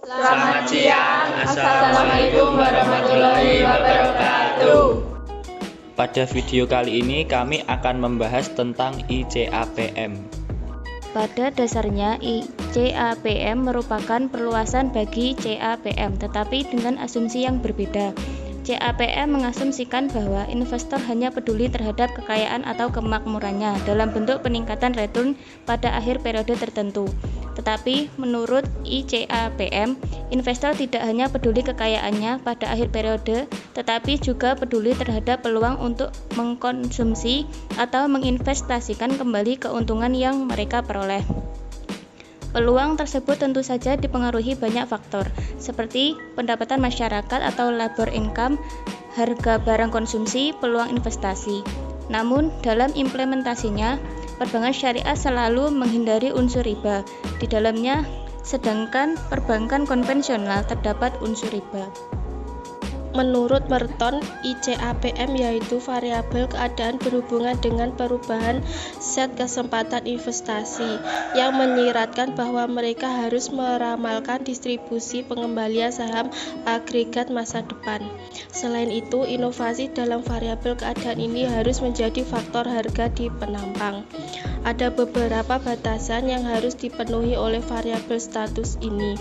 Selamat siang, Assalamualaikum warahmatullahi wabarakatuh. Pada video kali ini kami akan membahas tentang ICAPM. Pada dasarnya ICAPM merupakan perluasan bagi CAPM, tetapi dengan asumsi yang berbeda. CAPM mengasumsikan bahwa investor hanya peduli terhadap kekayaan atau kemakmurannya dalam bentuk peningkatan return pada akhir periode tertentu. Tetapi menurut ICAPM, investor tidak hanya peduli kekayaannya pada akhir periode, tetapi juga peduli terhadap peluang untuk mengkonsumsi atau menginvestasikan kembali keuntungan yang mereka peroleh. Peluang tersebut tentu saja dipengaruhi banyak faktor, seperti pendapatan masyarakat atau labor income, harga barang konsumsi, peluang investasi. Namun, dalam implementasinya, perbankan syariah selalu menghindari unsur riba di dalamnya, sedangkan perbankan konvensional terdapat unsur riba. Menurut Merton, ICAPM yaitu variabel keadaan berhubungan dengan perubahan set kesempatan investasi yang menyiratkan bahwa mereka harus meramalkan distribusi pengembalian saham agregat masa depan. Selain itu, inovasi dalam variabel keadaan ini harus menjadi faktor harga di penampang. Ada beberapa batasan yang harus dipenuhi oleh variabel status ini.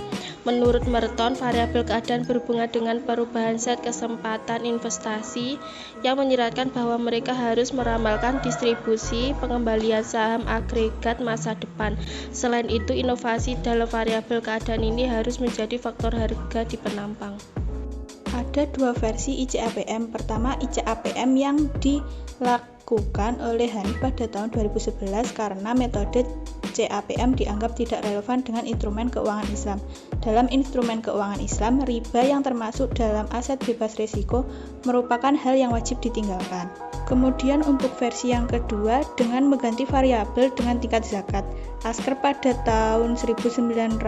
Menurut Merton, variabel keadaan berhubungan dengan perubahan set kesempatan investasi yang menyiratkan bahwa mereka harus meramalkan distribusi pengembalian saham agregat masa depan. Selain itu, inovasi dalam variabel keadaan ini harus menjadi faktor harga di penampang. Ada dua versi ICAPM. Pertama, ICAPM yang dilakukan oleh Hani pada tahun 2011 karena metode CAPM dianggap tidak relevan dengan instrumen keuangan Islam. Dalam instrumen keuangan Islam, riba yang termasuk dalam aset bebas risiko merupakan hal yang wajib ditinggalkan. Kemudian untuk versi yang kedua dengan mengganti variabel dengan tingkat zakat. Asker pada tahun 1987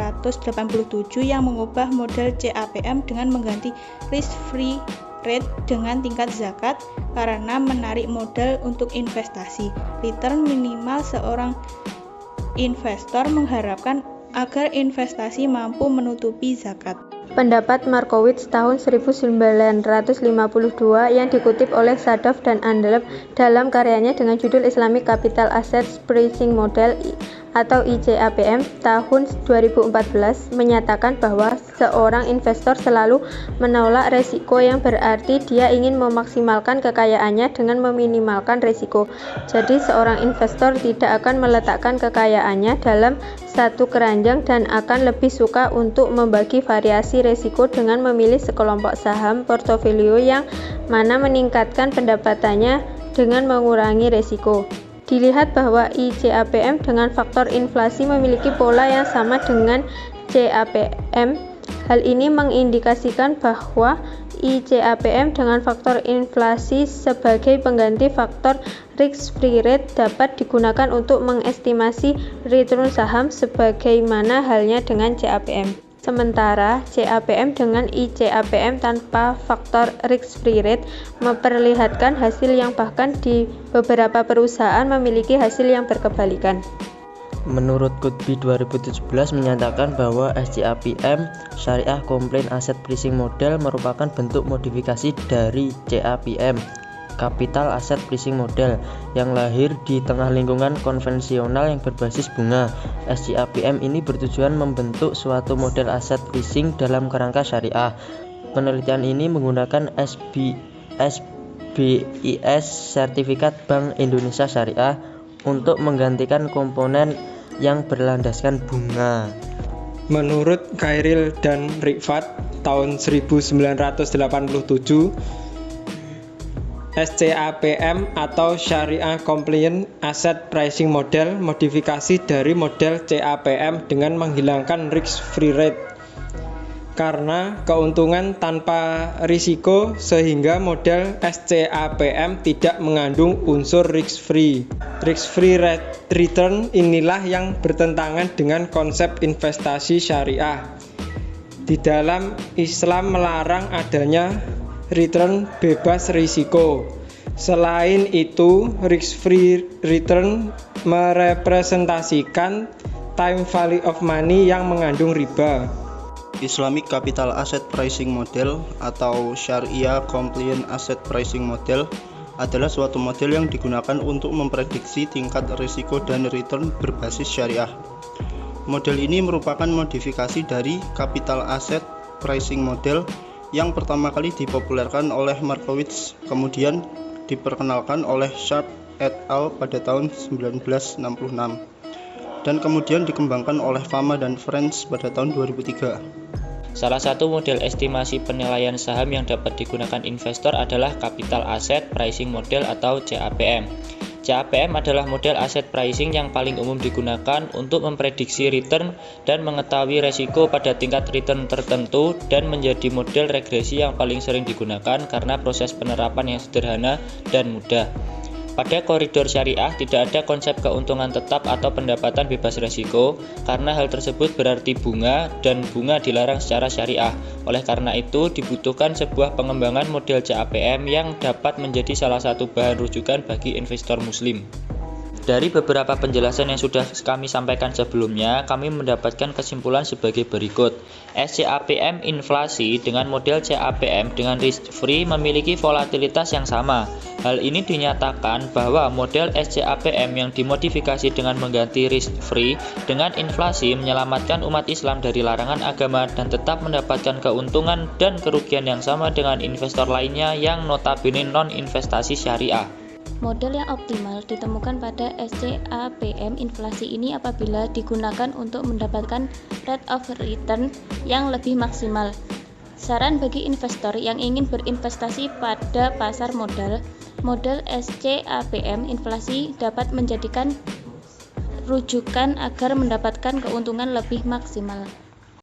yang mengubah model CAPM dengan mengganti risk-free rate dengan tingkat zakat karena menarik modal untuk investasi. Return minimal seorang investor mengharapkan agar investasi mampu menutupi zakat. Pendapat Markowitz tahun 1952 yang dikutip oleh Sadov dan Andleb dalam karyanya dengan judul Islamic Capital Assets Pricing Model atau ICAPM tahun 2014 menyatakan bahwa seorang investor selalu menolak resiko yang berarti dia ingin memaksimalkan kekayaannya dengan meminimalkan resiko. Jadi seorang investor tidak akan meletakkan kekayaannya dalam satu keranjang dan akan lebih suka untuk membagi variasi resiko dengan memilih sekelompok saham portofolio yang mana meningkatkan pendapatannya dengan mengurangi resiko. Dilihat bahwa ICAPM dengan faktor inflasi memiliki pola yang sama dengan CAPM. Hal ini mengindikasikan bahwa ICAPM dengan faktor inflasi sebagai pengganti faktor risk-free rate dapat digunakan untuk mengestimasi return saham sebagaimana halnya dengan CAPM. Sementara CAPM dengan ICAPM tanpa faktor risk-free rate memperlihatkan hasil yang bahkan di beberapa perusahaan memiliki hasil yang berkebalikan. Menurut Kutbi 2017 menyatakan bahwa SCAPM Syariah Compliant Asset Pricing Model merupakan bentuk modifikasi dari CAPM Capital Asset Pricing Model yang lahir di tengah lingkungan konvensional yang berbasis bunga. SCAPM ini bertujuan membentuk suatu model aset pricing dalam kerangka syariah. Penelitian ini menggunakan SBIS Sertifikat Bank Indonesia Syariah untuk menggantikan komponen yang berlandaskan bunga. Menurut Khairil dan Rifat tahun 1987, SCAPM atau Syariah Compliant Asset Pricing Model modifikasi dari model CAPM dengan menghilangkan risk-free rate karena keuntungan tanpa risiko sehingga model SCAPM tidak mengandung unsur risk-free. Risk-free return inilah yang bertentangan dengan konsep investasi syariah. Di dalam Islam melarang adanya return bebas risiko. Selain itu, risk-free return merepresentasikan time value of money yang mengandung riba. Islamic Capital Asset Pricing Model atau Sharia Compliant Asset Pricing Model adalah suatu model yang digunakan untuk memprediksi tingkat risiko dan return berbasis syariah. Model ini merupakan modifikasi dari Capital Asset Pricing Model yang pertama kali dipopulerkan oleh Markowitz, kemudian diperkenalkan oleh Sharpe et al. Pada tahun 1966 dan kemudian dikembangkan oleh Fama dan Friends pada tahun 2003. Salah satu model estimasi penilaian saham yang dapat digunakan investor adalah Capital Asset Pricing Model atau CAPM. CAPM adalah model aset pricing yang paling umum digunakan untuk memprediksi return dan mengetahui resiko pada tingkat return tertentu dan menjadi model regresi yang paling sering digunakan karena proses penerapan yang sederhana dan mudah. Pada koridor syariah tidak ada konsep keuntungan tetap atau pendapatan bebas resiko karena hal tersebut berarti bunga dan bunga dilarang secara syariah. Oleh karena itu dibutuhkan sebuah pengembangan model CAPM yang dapat menjadi salah satu bahan rujukan bagi investor muslim. Dari beberapa penjelasan yang sudah kami sampaikan sebelumnya, kami mendapatkan kesimpulan sebagai berikut. SCAPM inflasi dengan model CAPM dengan risk free memiliki volatilitas yang sama. Hal ini dinyatakan bahwa model SCAPM yang dimodifikasi dengan mengganti risk free dengan inflasi menyelamatkan umat Islam dari larangan agama dan tetap mendapatkan keuntungan dan kerugian yang sama dengan investor lainnya yang notabene non-investasi syariah. Model yang optimal ditemukan pada SCAPM inflasi ini apabila digunakan untuk mendapatkan rate of return yang lebih maksimal. Saran bagi investor yang ingin berinvestasi pada pasar modal, model SCAPM inflasi dapat menjadikan rujukan agar mendapatkan keuntungan lebih maksimal.